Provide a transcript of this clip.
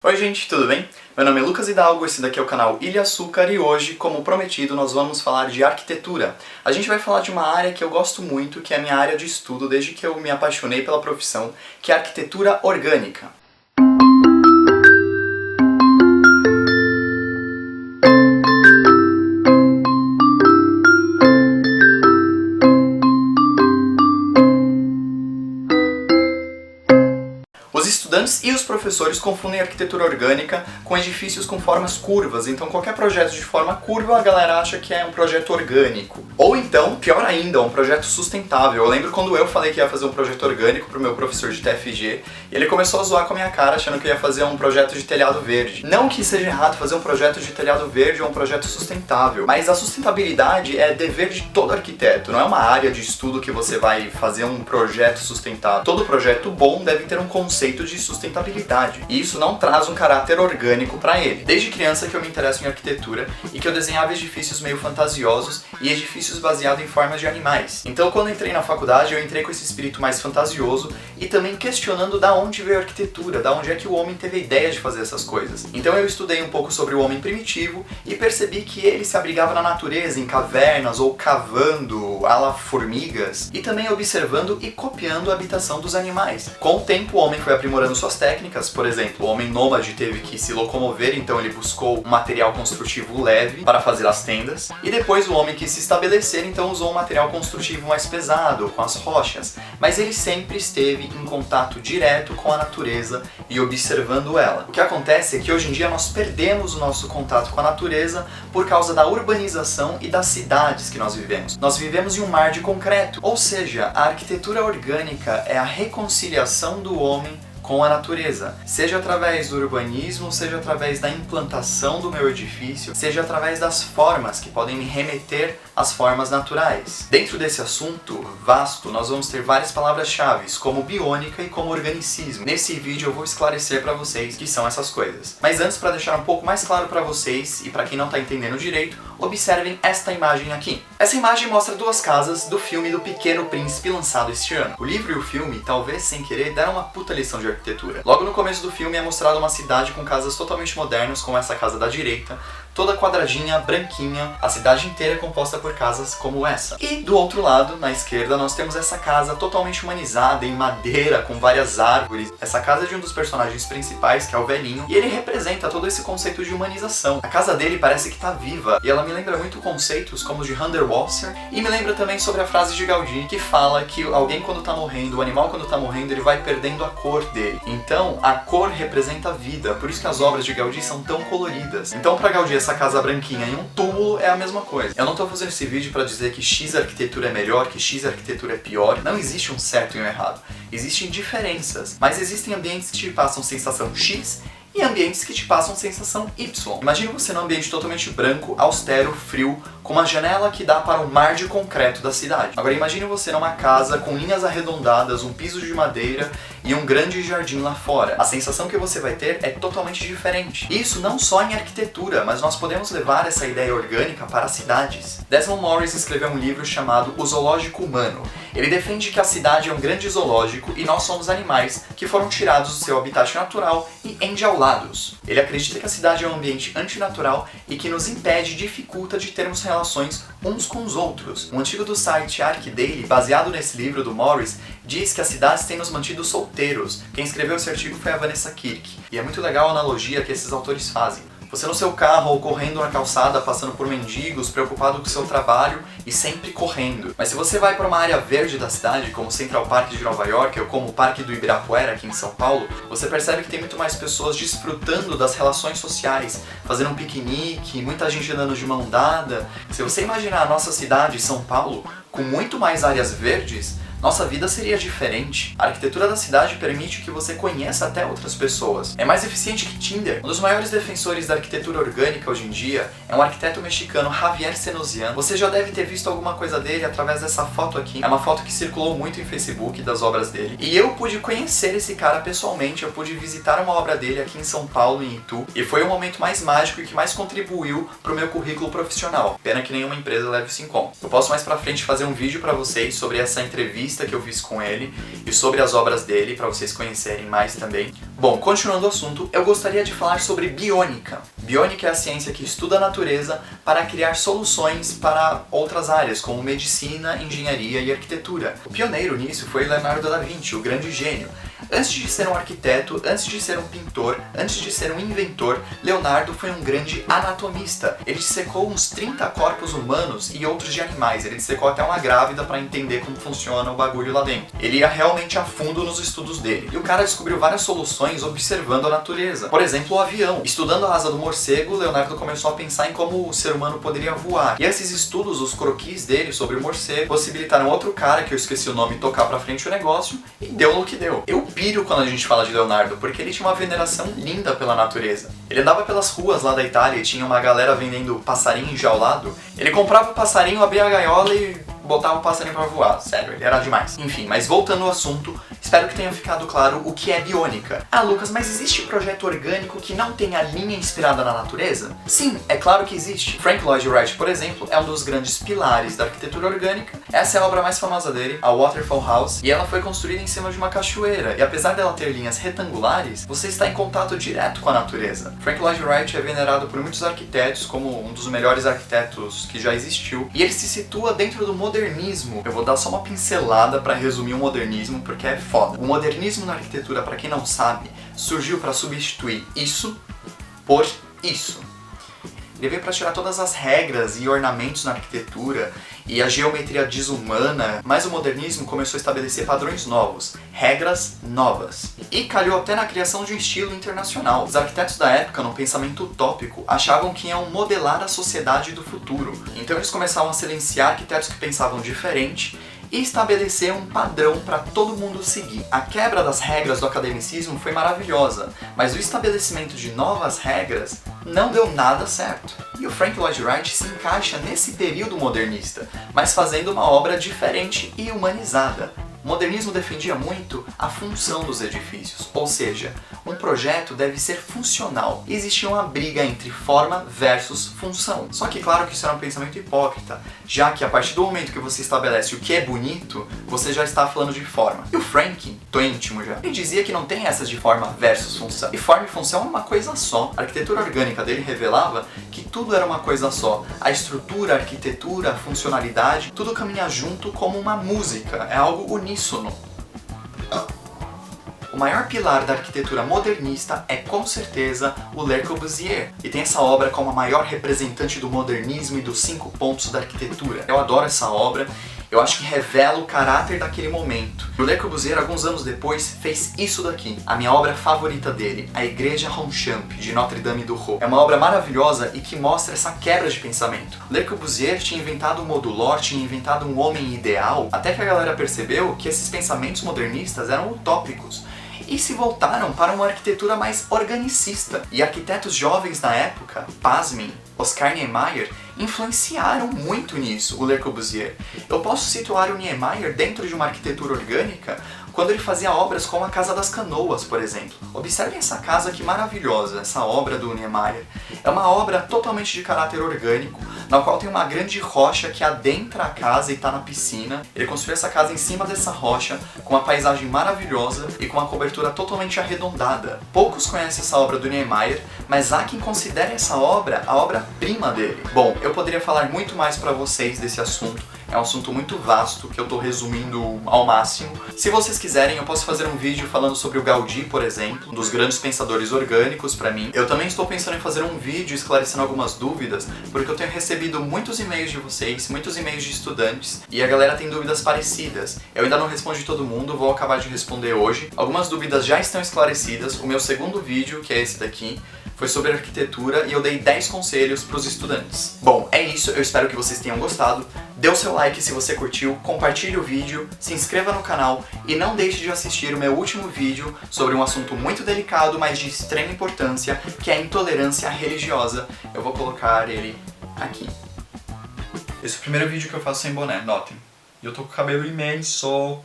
Oi gente, tudo bem? Meu nome é Lucas Hidalgo, esse daqui é o canal Ilha Açúcar e hoje, como prometido, nós vamos falar de arquitetura. A gente vai falar de uma área que eu gosto muito, que é a minha área de estudo desde que eu me apaixonei pela profissão, que é a arquitetura orgânica. Os estudantes e os professores confundem arquitetura orgânica com edifícios com formas curvas, então qualquer projeto de forma curva a galera acha que é um projeto orgânico. Ou então, pior ainda, um projeto sustentável. Eu lembro quando eu falei que ia fazer um projeto orgânico pro meu professor de TFG, e ele começou a zoar com a minha cara achando que eu ia fazer um projeto de telhado verde. Não que seja errado fazer um projeto de telhado verde ou um projeto sustentável, mas a sustentabilidade é dever de todo arquiteto, não é uma área de estudo que você vai fazer um projeto sustentável. Todo projeto bom deve ter um conceito de sustentabilidade, e isso não traz um caráter orgânico para ele. Desde criança que eu me interesso em arquitetura e que eu desenhava edifícios meio fantasiosos e edifícios baseados em formas de animais. Então quando eu entrei na faculdade eu entrei com esse espírito mais fantasioso e também questionando da onde veio a arquitetura, da onde é que o homem teve a ideia de fazer essas coisas. Então eu estudei um pouco sobre o homem primitivo e percebi que ele se abrigava na natureza, em cavernas ou cavando, à la formigas, e também observando e copiando a habitação dos animais. Com o tempo o homem foi aprimorando suas técnicas, por exemplo, o homem nômade teve que se locomover, então ele buscou um material construtivo leve para fazer as tendas, e depois o homem quis se estabelecer, então usou um material construtivo mais pesado, com as rochas, mas ele sempre esteve em contato direto com a natureza e observando ela. O que acontece é que hoje em dia nós perdemos o nosso contato com a natureza por causa da urbanização e das cidades que nós vivemos. Nós vivemos em um mar de concreto, ou seja, a arquitetura orgânica é a reconciliação do homem com a natureza, seja através do urbanismo, seja através da implantação do meu edifício, seja através das formas que podem me remeter às formas naturais. Dentro desse assunto vasto, nós vamos ter várias palavras-chave, como biônica e como organicismo. Nesse vídeo eu vou esclarecer para vocês o que são essas coisas. Mas antes, para deixar um pouco mais claro para vocês e para quem não está entendendo direito, observem esta imagem aqui. Essa imagem mostra duas casas do filme do Pequeno Príncipe lançado este ano. O livro e o filme, talvez sem querer, deram uma puta lição de arquitetura. Logo no começo do filme é mostrada uma cidade com casas totalmente modernas, como essa casa da direita, toda quadradinha, branquinha, a cidade inteira é composta por casas como essa. E do outro lado, na esquerda, nós temos essa casa totalmente humanizada, em madeira, com várias árvores. Essa casa é de um dos personagens principais, que é o velhinho, e ele representa todo esse conceito de humanização. A casa dele parece que tá viva, e ela me lembra muito conceitos como os de Hundertwasser, e me lembra também sobre a frase de Gaudí, que fala que alguém quando tá morrendo, o animal quando tá morrendo, ele vai perdendo a cor dele. Então, a cor representa a vida, por isso que as obras de Gaudí são tão coloridas. Então, pra Gaudí, essa casa branquinha e um túmulo é a mesma coisa. Eu não tô fazendo esse vídeo pra dizer que X arquitetura é melhor, que X arquitetura é pior. Não existe um certo e um errado. Existem diferenças, mas existem ambientes que te passam sensação X e ambientes que te passam sensação Y. Imagine você num ambiente totalmente branco, austero, frio, com uma janela que dá para o mar de concreto da cidade. Agora imagine você numa casa com linhas arredondadas, um piso de madeira e um grande jardim lá fora. A sensação que você vai ter é totalmente diferente. Isso não só em arquitetura, mas nós podemos levar essa ideia orgânica para as cidades. Desmond Morris escreveu um livro chamado O Zoológico Humano. Ele defende que a cidade é um grande zoológico e nós somos animais que foram tirados do seu habitat natural e enjaulados. Ele acredita que a cidade é um ambiente antinatural e que nos impede e dificulta de termos relações uns com os outros. Um artigo do site ArcDaily, baseado nesse livro do Morris, diz que as cidades têm nos mantido solteiros. Quem escreveu esse artigo foi a Vanessa Kirk. E é muito legal a analogia que esses autores fazem. Você no seu carro ou correndo na calçada, passando por mendigos, preocupado com o seu trabalho e sempre correndo. Mas se você vai para uma área verde da cidade, como o Central Park de Nova York ou como o Parque do Ibirapuera aqui em São Paulo, você percebe que tem muito mais pessoas desfrutando das relações sociais, fazendo um piquenique, muita gente andando de mão dada. Se você imaginar a nossa cidade, São Paulo, com muito mais áreas verdes, nossa vida seria diferente. A arquitetura da cidade permite que você conheça até outras pessoas. É mais eficiente que Tinder. Um dos maiores defensores da arquitetura orgânica hoje em dia é um arquiteto mexicano, Javier Senosian. Você já deve ter visto alguma coisa dele através dessa foto aqui. É uma foto que circulou muito em Facebook das obras dele. E eu pude conhecer esse cara pessoalmente, eu pude visitar uma obra dele aqui em São Paulo, em Itu. E foi o momento mais mágico e que mais contribuiu pro meu currículo profissional. Pena que nenhuma empresa leve isso em conta. Eu posso mais pra frente fazer um vídeo pra vocês sobre essa entrevista entrevista que eu fiz com ele e sobre as obras dele, para vocês conhecerem mais também. Bom, continuando o assunto, eu gostaria de falar sobre biônica. Biônica é a ciência que estuda a natureza para criar soluções para outras áreas, como medicina, engenharia e arquitetura. O pioneiro nisso foi Leonardo da Vinci, o grande gênio. Antes de ser um arquiteto, antes de ser um pintor, antes de ser um inventor, Leonardo foi um grande anatomista. Ele dissecou uns 30 corpos humanos e outros de animais. Ele dissecou até uma grávida para entender como funciona o bagulho lá dentro. Ele ia realmente a fundo nos estudos dele. E o cara descobriu várias soluções observando a natureza. Por exemplo, o avião. Estudando a asa do morcego, Leonardo começou a pensar em como o ser humano poderia voar. E esses estudos, os croquis dele sobre o morcego, possibilitaram outro cara, que eu esqueci o nome, tocar pra frente o negócio, e deu no que deu. Eu piro quando a gente fala de Leonardo, porque ele tinha uma veneração linda pela natureza. Ele andava pelas ruas lá da Itália e tinha uma galera vendendo passarinho enjaulado. Ele comprava o passarinho, abria a gaiola e botava o passarinho pra voar. Sério, ele era demais. Enfim, mas voltando ao assunto, espero que tenha ficado claro o que é biônica. Ah, Lucas, mas existe projeto orgânico que não tenha linha inspirada na natureza? Sim, é claro que existe. Frank Lloyd Wright, por exemplo, é um dos grandes pilares da arquitetura orgânica. Essa é a obra mais famosa dele, a Waterfall House, e ela foi construída em cima de uma cachoeira. E apesar dela ter linhas retangulares, você está em contato direto com a natureza. Frank Lloyd Wright é venerado por muitos arquitetos como um dos melhores arquitetos que já existiu, e ele se situa dentro do modernismo. Eu vou dar só uma pincelada para resumir o modernismo, porque é foda. O modernismo na arquitetura, para quem não sabe, surgiu para substituir isso por isso. Ele veio para tirar todas as regras e ornamentos na arquitetura e a geometria desumana, mas o modernismo começou a estabelecer padrões novos, regras novas. E calhou até na criação de um estilo internacional. Os arquitetos da época, num pensamento utópico, achavam que iam modelar a sociedade do futuro. Então eles começaram a silenciar arquitetos que pensavam diferente e estabelecer um padrão para todo mundo seguir. A quebra das regras do academicismo foi maravilhosa, mas o estabelecimento de novas regras não deu nada certo. E o Frank Lloyd Wright se encaixa nesse período modernista, mas fazendo uma obra diferente e humanizada. O modernismo defendia muito a função dos edifícios, ou seja, um projeto deve ser funcional. E existia uma briga entre forma versus função. Só que claro que isso era um pensamento hipócrita, já que a partir do momento que você estabelece o que é bonito, você já está falando de forma. E o Frank, tô íntimo já, ele dizia que não tem essas de forma versus função. E forma e função é uma coisa só. A arquitetura orgânica dele revelava que tudo era uma coisa só. A estrutura, a arquitetura, a funcionalidade, tudo caminha junto como uma música, é algo uníssono. O maior pilar da arquitetura modernista é com certeza o Le Corbusier, e tem essa obra como a maior representante do modernismo e dos 5 pontos da arquitetura. Eu adoro essa obra. Eu acho que revela o caráter daquele momento. O Le Corbusier, alguns anos depois, fez isso daqui, a minha obra favorita dele, a Igreja Ronchamp, de Notre-Dame-du-Roi. É uma obra maravilhosa e que mostra essa quebra de pensamento. Le Corbusier tinha inventado um modulor, tinha inventado um homem ideal, até que a galera percebeu que esses pensamentos modernistas eram utópicos e se voltaram para uma arquitetura mais organicista. E arquitetos jovens na época, pasmem, Oscar Niemeyer, influenciaram muito nisso, o Le Corbusier. Eu posso situar o Niemeyer dentro de uma arquitetura orgânica quando ele fazia obras como a Casa das Canoas, por exemplo. Observem essa casa que maravilhosa, essa obra do Niemeyer. É uma obra totalmente de caráter orgânico, na qual tem uma grande rocha que adentra a casa e está na piscina. Ele construiu essa casa em cima dessa rocha, com uma paisagem maravilhosa e com uma cobertura totalmente arredondada. Poucos conhecem essa obra do Niemeyer, mas há quem considere essa obra a obra-prima dele. Bom, eu poderia falar muito mais para vocês desse assunto. É um assunto muito vasto que eu tô resumindo ao máximo. Se vocês quiserem, eu posso fazer um vídeo falando sobre o Gaudí, por exemplo, um dos grandes pensadores orgânicos pra mim. Eu também estou pensando em fazer um vídeo esclarecendo algumas dúvidas, porque eu tenho recebido muitos e-mails de vocês, muitos e-mails de estudantes, e a galera tem dúvidas parecidas. Eu ainda não respondi todo mundo, vou acabar de responder hoje. Algumas dúvidas já estão esclarecidas. O meu segundo vídeo, que é esse daqui, foi sobre arquitetura e eu dei 10 conselhos para os estudantes. Bom, é isso, eu espero que vocês tenham gostado. Dê o seu like se você curtiu, compartilhe o vídeo, se inscreva no canal e não deixe de assistir o meu último vídeo sobre um assunto muito delicado, mas de extrema importância, que é a intolerância religiosa. Eu vou colocar ele aqui. Esse é o primeiro vídeo que eu faço sem boné, notem. E eu tô com o cabelo imenso.